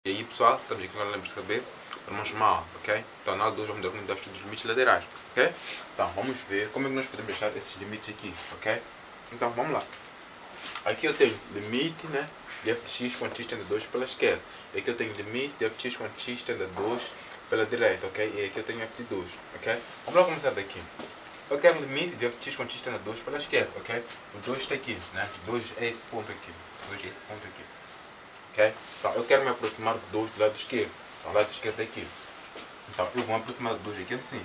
E aí pessoal, estamos aqui agora lembro de saber, vamos mal, ok? Então na aula 2 vamos dar um dos limites laterais, ok? Então vamos ver como é que nós podemos achar esses limites aqui, ok? Então vamos lá. Aqui eu tenho limite, né, de f de x quando x tende a 2 pela esquerda. E aqui eu tenho limite de f de x quando x tende a 2 pela direita, ok? E aqui eu tenho f de 2, ok? Vamos lá começar daqui. Eu quero o limite de f de x quando x tende a 2 pela esquerda, ok? O 2 está aqui, né? 2 é esse ponto aqui. 2 é esse ponto aqui. Ok? Então, eu quero me aproximar do 2 do lado esquerdo. Então, o lado esquerdo é aqui. Então, eu vou me aproximar do 2 aqui assim.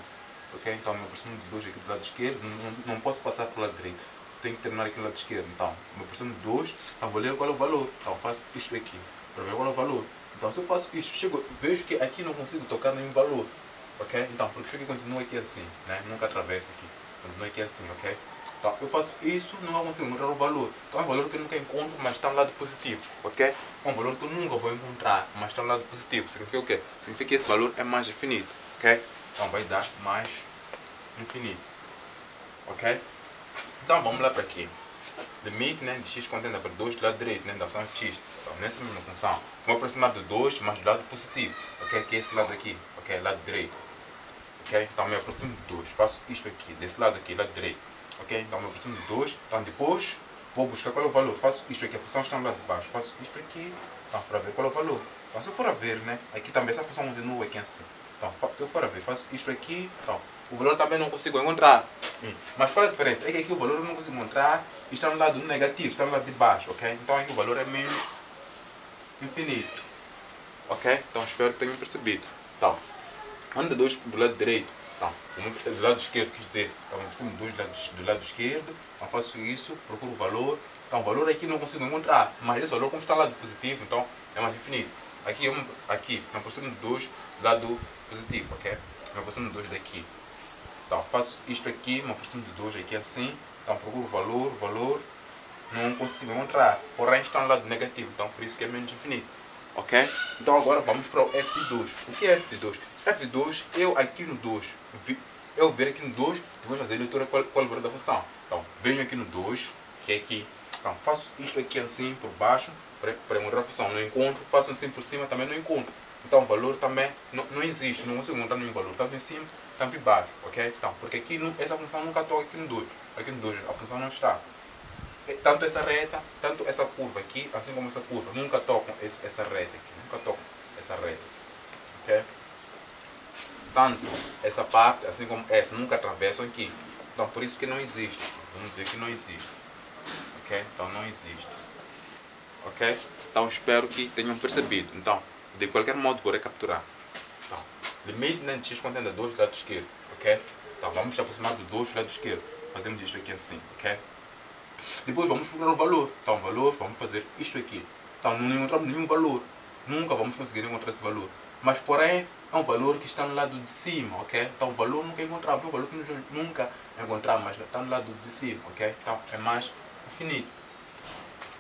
Ok? Então, me aproximo do 2 aqui do lado esquerdo. Não posso passar para o lado direito. Tenho que terminar aqui do lado esquerdo. Então, me aproximo do 2. Então, vou ler qual é o valor. Então, faço isto aqui. Para ver qual é o valor. Então, se eu faço isto, vejo que aqui não consigo tocar nenhum valor. Ok? Então, porque isso aqui continua aqui assim. Né? Nunca atravesso aqui. Continua aqui assim, ok? Então, eu faço isso, não consigo encontrar o valor. Então, é um valor que eu nunca encontro, mas está no lado positivo, ok? É um valor que eu nunca vou encontrar, mas está no lado positivo. Significa o quê? Significa que esse valor é mais infinito, ok? Então, vai dar mais infinito, ok? Então, vamos lá para aqui. Limite, né, de x quando tende para 2 do lado direito, né, da função x. Então, nessa mesma função, vou aproximar do 2, mas do lado positivo, ok? Que é esse lado aqui, ok? Lado direito, ok? Então, me aproximo do 2, faço isto aqui, desse lado aqui, lado direito. Ok? Então, me aproximo de 2. Então, depois, vou buscar qual é o valor. Faço isto aqui. A função está no lado de baixo. Faço isto aqui. Então, para ver qual é o valor. Então, se eu for a ver, né? Aqui também, essa função continua aqui assim. Então, se eu for a ver, faço isto aqui. Então, o valor também não consigo encontrar. Mas qual é a diferença? É que aqui o valor eu não consigo encontrar. E está no lado negativo. Está no lado de baixo. Ok? Então, aqui o valor é menos infinito. Ok? Então, espero que tenham percebido. Então, anda 2 do lado direito. Então, do lado esquerdo, quis dizer, então, por cima do lado esquerdo, então faço isso, procuro o valor. Então, o valor aqui não consigo encontrar, mas esse valor, como está do lado positivo, então é mais infinito. Aqui, me aproximo do 2 do lado positivo, ok? Me aproximo do 2 daqui. Então, faço isto aqui, me aproximo do 2 aqui assim. Então, procuro o valor, não consigo encontrar. Porém, está no lado negativo, então por isso que é menos infinito. Ok? Então, agora vamos para o f de 2. O que é f de 2? f de 2, eu aqui no 2, eu ver aqui no 2 e vou fazer a leitura qual é o valor da função. Então, venho aqui no 2, que é aqui. Então, faço isto aqui assim por baixo, para encontrar a função. Não encontro, faço assim por cima, também não encontro. Então, o valor também não existe, não consigo encontrar nenhum valor, tanto em cima, tanto embaixo. Ok? Então, porque aqui essa função nunca toca aqui no 2. Aqui no 2 a função não está. Tanto essa reta, tanto essa curva aqui, assim como essa curva, nunca tocam essa reta aqui, nunca tocam essa reta. Ok? Tanto essa parte, assim como essa, nunca atravessam aqui. Então, por isso que não existe. Vamos dizer que não existe. Ok? Então, não existe. Ok? Então, espero que tenham percebido. Então, de qualquer modo, vou recapturar. Então, limite de x quando tende a 2 do lado esquerdo. Ok? Então, vamos se aproximar do 2 do lado esquerdo. Fazemos isto aqui assim. Ok? Depois, vamos procurar o valor. Então, o valor, vamos fazer isto aqui. Então, não encontramos nenhum valor. Nunca vamos conseguir encontrar esse valor. Mas, porém, é um valor que está no lado de cima, ok? Então, o valor nunca encontramos. É um valor que nunca encontramos, mas está no lado de cima, ok? Então, é mais infinito.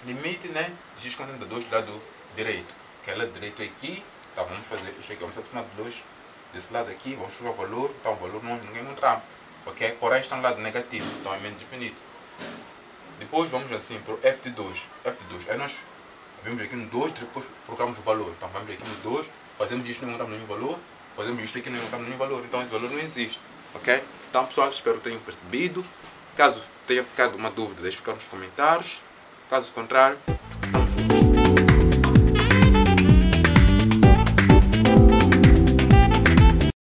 Limite, né? De x contendo 2 do lado direito. Que é o lado direito aqui. Então, vamos fazer isso aqui. Vamos aproximar de 2 desse lado aqui. Vamos procurar o valor. Então, o valor nunca encontramos, ok? Porém, está no lado negativo. Então, é menos infinito. Depois, vamos assim para o f de 2. f de 2. Aí nós vemos aqui no 2, depois procuramos o valor. Então, vamos aqui no 2. Fazemos isto, não encontramos nenhum valor. Fazemos isto aqui, não encontramos nenhum valor. Então, esse valor não existe. Ok? Então, pessoal, espero que tenham percebido. Caso tenha ficado uma dúvida, deixe ficar nos comentários. Caso contrário, vamos juntos.